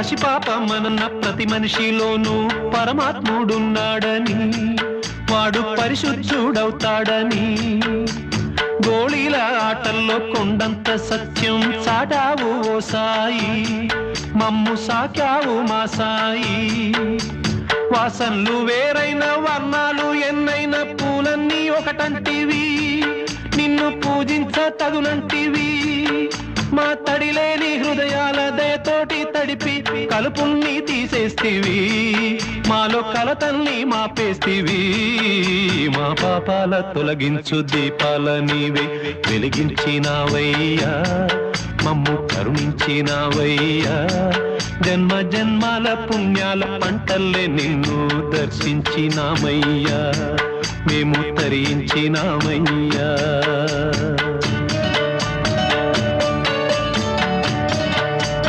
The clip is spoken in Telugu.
పసిపాపమన్న ప్రతి మనిషిలోనూ పరమాత్ముడున్నాడని, వాడు పరిశుద్ధుడవుతాడని, గోళీల ఆటల్లో కొండంత సత్యం చాటావు ఓ సాయి, మమ్ము సాకావు మా సాయి. వాసనలు వేరైన వర్ణాలు ఎన్నైన పూలన్నీ ఒకటంటివి, నిన్ను పూజించ తగునంటివి. మా తడిలేని హృదయాల దయతోటి తడిపి కలుపుల్ని తీసేస్తివి, మాలో కలతల్ని మాపేస్తివి. మా పాపాల తొలగించు దీపాల నీవే వెలిగించినావయ్యా, మమ్ము కరుణించినావయ్యా. జన్మ జన్మాల పుణ్యాల పంటల్లే నిన్ను దర్శించినామయ్యా, మేము తరించినామయ్యా.